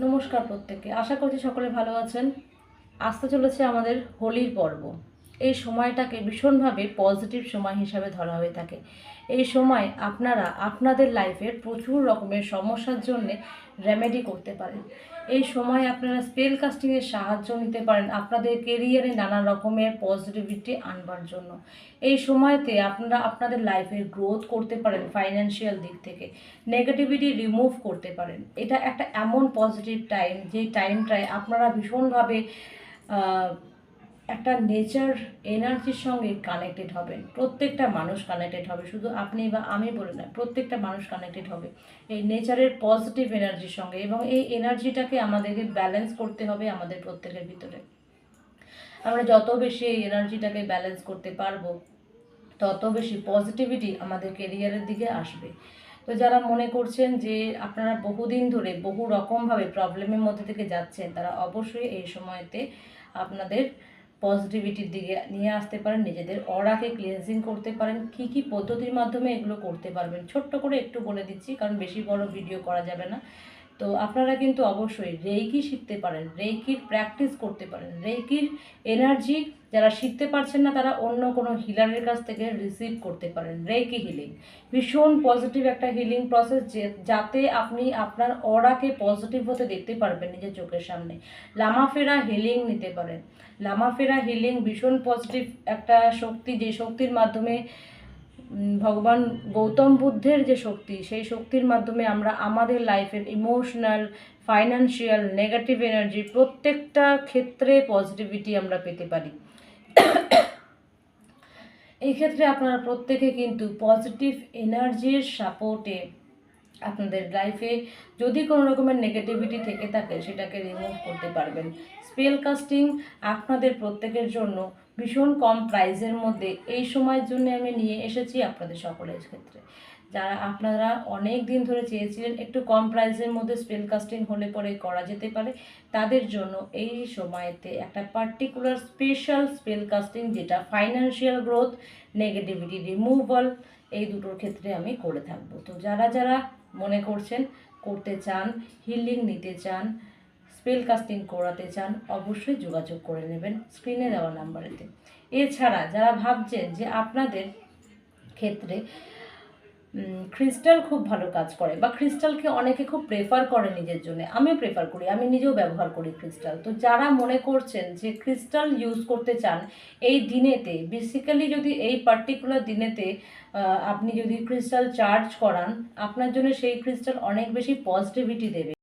নমস্কার প্রত্যেককে, আশা করছি সকলে ভালো আছেন। আসতে চলেছে আমাদের হোলির পর্ব। এই সময়টাকে ভীষণভাবে পজিটিভ সময় হিসাবে ধরা হয়ে থাকে। এই সময় আপনারা আপনাদের লাইফের প্রচুর রকমের সমস্যার জন্যে রেমেডি করতে পারেন। এই সময় আপনারা স্পেল কাস্টিংয়ের সাহায্য নিতে পারেন আপনাদের কেরিয়ারে নানা রকমের পজিটিভিটি আনবার জন্য। এই সময়তে আপনারা আপনাদের লাইফের গ্রোথ করতে পারেন, ফাইন্যান্সিয়াল দিক থেকে নেগেটিভিটি রিমুভ করতে পারেন। এটা একটা এমন পজিটিভ টাইম, যেই টাইমটায় আপনারা ভীষণভাবে একটা নেচার এনার্জির সঙ্গে কানেক্টেড হবেন। প্রত্যেকটা মানুষ কানেক্টেড হবে, শুধু আপনি বা আমি বলে না, প্রত্যেকটা মানুষ কানেক্টেড হবে এই নেচারের পজিটিভ এনার্জির সঙ্গে। এবং এই এনার্জিটাকে আমাদেরকে ব্যালেন্স করতে হবে আমাদের প্রত্যেকের ভিতরে। আমরা যত বেশি এই এনার্জিটাকে ব্যালেন্স করতে পারবো, তত বেশি পজিটিভিটি আমাদের কেরিয়ারের দিকে আসবে। তো যারা মনে করছেন যে আপনারা বহুদিন ধরে বহু রকমভাবে প্রবলেমের মধ্যে থেকে যাচ্ছেন, তারা অবশ্যই এই সময়তে আপনাদের পজিটিভিটির দিকে নিয়ে আসতে পারেন, নিজেদের অরাকে ক্লিনজিং করতে পারেন। কী কী পদ্ধতির মাধ্যমে এগুলো করতে পারবেন ছোট্ট করে একটু বলে দিচ্ছি, কারণ বেশি বড় ভিডিও করা যাবে না। তো আপনারা কিন্তু অবশ্যই রেইকি শিখতে পারেন, রেইকির প্র্যাকটিস করতে পারেন। রেইকির এনার্জি যারা শিখতে পারছেন না, তারা অন্য কোনো হিলারের কাছ থেকে রিসিভ করতে পারেন। রেইকি হিলিং ভীষণ পজিটিভ একটা হিলিং প্রসেস, যাতে আপনি আপনার অরাকে পজিটিভ হতে দেখতে পারবেন নিজের চোখের সামনে। লামাফেরা হিলিং নিতে পারেন। লামাফেরা হিলিং ভীষণ পজিটিভ একটা শক্তি, যে শক্তির মাধ্যমে ভগবান গৌতম বুদ্ধের যে শক্তি, সেই শক্তির মাধ্যমে আমরা আমাদের লাইফের ইমোশনাল, ফাইন্যান্সিয়াল, নেগেটিভ এনার্জি প্রত্যেকটা ক্ষেত্রে পজিটিভিটি আমরা পেতে পারি। এই ক্ষেত্রে আপনারা প্রত্যেকে কিন্তু পজিটিভ এনার্জির সাপোর্টে আপনাদের লাইফে যদি কোনো রকমের নেগেটিভিটি থেকে থাকে, সেটাকে রিমুভ করতে পারবেন। স্পেল কাস্টিং আপনাদের প্রত্যেকের জন্য ভীষণ কম প্রাইসের মধ্যে এই সময়ের জন্য আমি নিয়ে এসেছি আপনাদের সকলের ক্ষেত্রে। যারা আপনারা অনেক দিন ধরে চেয়েছিলেন একটু কম প্রাইসের মধ্যে স্পেল কাস্টিং হলে পরে করা যেতে পারে, তাদের জন্য এই সময়তে একটা পার্টিকুলার স্পেশাল স্পেল কাস্টিং, যেটা ফাইন্যান্সিয়াল গ্রোথ, নেগেটিভিটি রিমুভাল, এই দুটোর ক্ষেত্রে আমি করে থাকবো। তো যারা যারা মনে করছেন করতে চান, হিলিং নিতে চান, স্পেল কাস্টিং করাতে চান, অবশ্যই যোগাযোগ করে নেবেন স্ক্রিনে দেওয়া নাম্বারেতে। এছাড়া যারা ভাবছেন যে আপনাদের ক্ষেত্রে ক্রিস্টাল খুব ভালো কাজ করে, বা ক্রিস্টালকে অনেকে খুব প্রেফার করে নিজের জন্য, আমিও প্রেফার করি, আমি নিজেও ব্যবহার করি ক্রিস্টাল। তো যারা মনে করছেন যে ক্রিস্টাল ইউজ করতে চান এই দিনেতে, বেসিক্যালি যদি এই পার্টিকুলার দিনেতে আপনি যদি ক্রিস্টাল চার্জ করান, আপনার জন্য সেই ক্রিস্টাল অনেক বেশি পজিটিভিটি দেবে।